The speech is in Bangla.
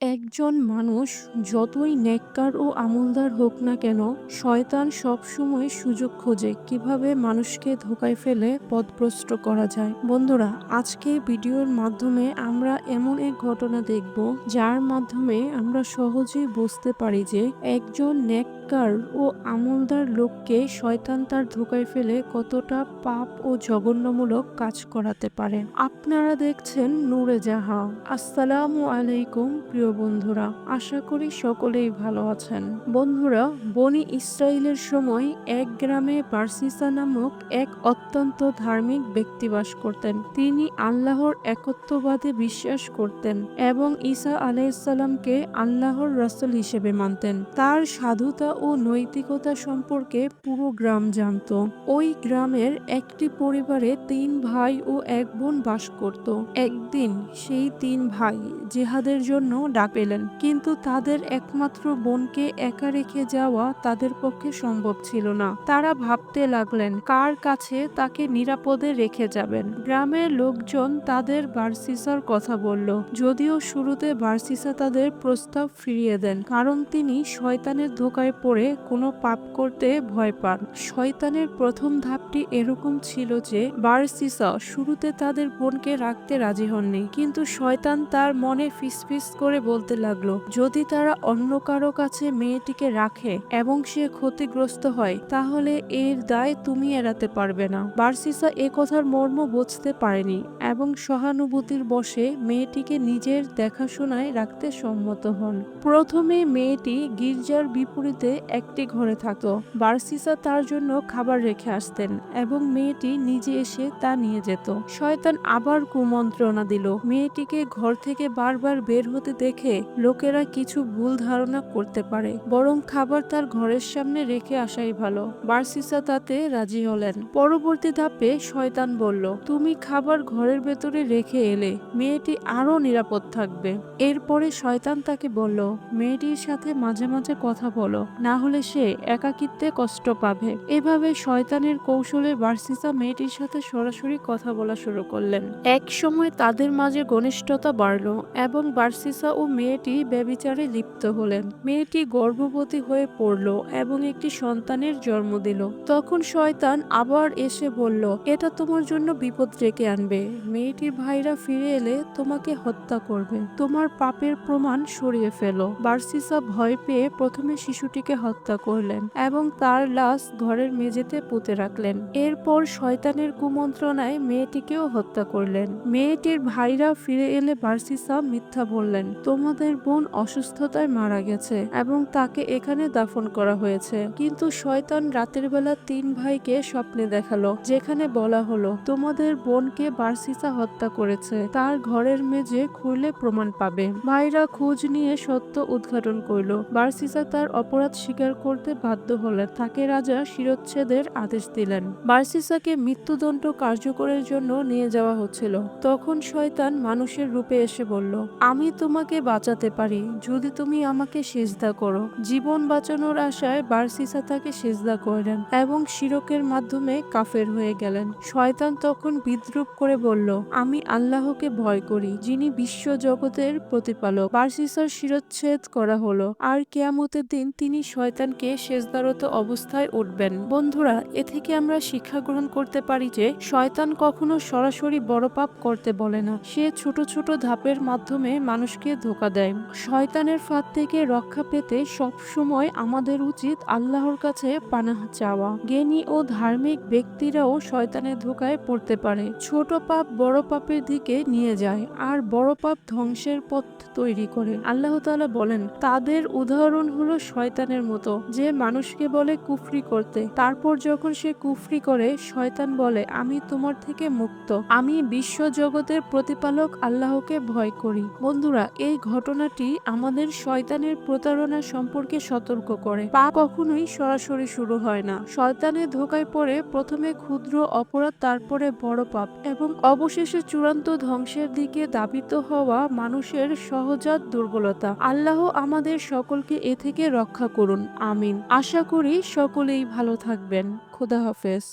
একজন মানুষ যতই নেককার ও আমলদার হোক না কেন, শয়তান সবসময় সুযোগ খোঁজে কিভাবে মানুষকে ধোঁকায় ফেলে পথভ্রষ্ট করা যায়। বন্ধুরা, আজকে ভিডিওর মাধ্যমে আমরা এমন এক ঘটনা দেখব যার মাধ্যমে আমরা সহজেই বুঝতে পারি যে একজন নেককার ও আমলদার লোককে শয়তান তার ধোঁকায় ফেলে কতটা পাপ ও জঘন্যমূলক কাজ করাতে পারে। আপনারা দেখছেন নূরে জাহাঁ। আসসালামু আলাইকুম প্রিয় বন্ধুরা, আশা করি সকলেই ভালো আছেন। বন্ধুরা, বনি ইসরাইলের সময় এক গ্রামে বারসিসা নামক এক অত্যন্ত ধার্মিক ব্যক্তি বাস করতেন। তিনি আল্লাহর একত্ববাদে বিশ্বাস করতেন এবং ঈসা আলাইহিসসালামকে আল্লাহর রাসূল হিসেবে মানতেন। তার সাধুতা ও নৈতিকতা সম্পর্কে পুরো গ্রাম জানত। ওই গ্রামের একটি পরিবারে ৩ ভাই ও ১ বোন বাস করত। একদিন সেই ৩ ভাই জিহাদের জন্য ডাক পেলেন, কিন্তু তাদের একমাত্র বোনকে একা রেখে যাওয়া তাদের পক্ষে সম্ভব ছিল না। তারা ভাবতে লাগলেন কার কাছে তাকে নিরাপদে রেখে যাবেন। গ্রামের লোকজন তাদের বারসিসার কথা বলল, যদিও শুরুতে বারসিসা তাদের প্রস্তাব ফিরিয়ে দেন, কারণ তিনি শয়তানের ধোঁকায় পড়ে কোনো পাপ করতে ভয় পান। শয়তানের প্রথম ধাপটি এরকম ছিল যে বারসিসা শুরুতে তাদের বোনকে রাখতে রাজি হননি, কিন্তু শয়তান তার মনে ফিসফিস করে বলতে লাগলো, যদি তারা অন্য কারো কাছে মেয়েটিকে রাখে এবং সে ক্ষতিগ্রস্ত হয়, তাহলে এর দায় তুমি এড়াতে পারবে না। বারসিসা এ কথার মর্ম বুঝতে পারেনি এবং সহানুভূতির বশে মেয়েটিকে নিজের দেখাশোনায় রাখতে সম্মত হন। প্রথমে মেয়েটি গির্জার বিপরীতে একটি ঘরে থাকত। বারসিসা তার জন্য খাবার রেখে আসতেন এবং মেয়েটি নিজে এসে তা নিয়ে যেত। শয়তান আবার কুমন্ত্রণা দিল, মেয়েটিকে ঘর থেকে বারবার বের হতে দেখে লোকেরা কিছু ভুল ধারণা করতে পারে, বরং খাবার তার ঘরের সামনে রেখে আসাই ভালো। বারসিসা তাতে রাজি হলেন। পরবর্তী ধাপে শয়তান বলল, তুমি খাবার ঘরের ভেতরে রেখে এলে মেয়েটি আরো নিরাপদ থাকবে। এরপরে শয়তান তাকে বলল, মেয়েটির সাথে মাঝে মাঝে কথা বলো, না হলে সে একাকিত্বে কষ্ট পাবে। এভাবে শয়তানের কৌশলে বারসিসা মেয়েটির সাথে সরাসরি কথা বলা শুরু করলেন। এক সময় তাদের মাঝে ঘনিষ্ঠতা বাড়ল এবং বারসিসা ও মেয়েটি ব্যভিচারে লিপ্ত হলেন। মেয়েটি গর্ভবতী হয়ে পড়ল এবং একটি সন্তানের জন্ম দিল। তখন শয়তান আবার এসে বলল, এটা তোমার জন্য বিপদ ডেকে আনবে। মেয়েটির ভাইরা ফিরে এলে তোমাকে হত্যা করবে। তোমার পাপের প্রমাণ সরিয়ে ফেলো। বারসিসা ভয় পেয়ে প্রথমে শিশুটিকে হত্যা করলেন এবং তার লাশ ঘরের মেঝেতে পুঁতে রাখলেন। এরপর শয়তানের কুমন্ত্রণায় মেয়েটিকেও হত্যা করলেন। মেয়েটির ভাইরা ফিরে এলে বারসিসা মিথ্যা বললেন, তোমাদের বোন অসুস্থতায় মারা গেছে এবং তাকে এখানে দাফন করা হয়েছে। কিন্তু শয়তান রাতের বেলা ৩ ভাইকে স্বপ্নে দেখালো, যেখানে বলা হলো, তোমাদের বোনকে বারসিসা হত্যা করেছে, তার ঘরের মেঝে খুঁড়লে প্রমাণ পাবে। ভাইরা খোঁজ নিয়ে সত্য উদ্ঘাটন করল। বারসিসা তার অপরাধ স্বীকার করতে বাধ্য হলেন। তাকে রাজা শিরচ্ছেদের আদেশ দিলেন। বারসিসাকে মৃত্যুদণ্ড কার্যকরের জন্য নিয়ে যাওয়া হচ্ছিল। তখন শয়তান মানুষের রূপে এসে বলল, আমি তোমাকে বাঁচাতে পারি যদি তুমি আমাকে সিজদা করো। জীবন বাঁচানোর আশায় বারসিসা তাকে সিজদা করলেন এবং শিরকের মাধ্যমে কাফের হয়ে গেলেন। শয়তান তখন বিদ্রূপ করে বলল, আমি আল্লাহকে ভয় করি, যিনি বিশ্ব জগতের প্রতিপালক। বারসিসার শিরচ্ছেদ করা হলো আর কিয়ামতের দিন তিনি শয়তানকে সিজদারত অবস্থায় উঠবেন। বন্ধুরা, এ থেকে আমরা শিক্ষা গ্রহণ করতে পারি যে শয়তান কখনো সরাসরি বড় পাপ করতে বলে না, সে ছোট ছোট ধাপের মাধ্যমে মানুষকে ধোঁকা দেয়। শয়তানের ফাঁদ থেকে রক্ষা পেতে সবসময় আমাদের উচিত আল্লাহর কাছে পানাহ চাওয়া। জ্ঞানী ও ধার্মিক ব্যক্তিরাও শয়তানের ধোঁকায় পড়তে পারে। ছোট পাপ বড় পাপের দিকে নিয়ে যায় আর বড় পাপ ধ্বংসের পথ তৈরি করে। আল্লাহ তাআলা বলেন, তাদের উদাহরণ হলো শয়তানের মতো, যে মানুষকে বলে কুফরি করতে, তারপর যখন সে কুফরি করে শয়তান বলে, আমি তোমার থেকে মুক্ত, আমি বিশ্ব জগতের প্রতিপালক আল্লাহকে ভয় করি। বন্ধুরা, এই ঘটনাটি আমাদের শয়তানের প্রতারণা সম্পর্কে সতর্ক করে। পাপ কখনোই সরাসরি শুরু হয় না। শয়তানের ধোঁকায় পড়ে প্রথমে ক্ষুদ্র অপরাধ, তারপরে বড় পাপ এবং অবশেষে চূড়ান্ত ধ্বংসের দিকে ধাবিত হওয়া মানুষের সহজাত দুর্বলতা। আল্লাহ আমাদের সকলকে এ থেকে রক্ষা করুন, আমিন। আশা করি সকলেই ভালো থাকবেন। খোদা হাফেজ।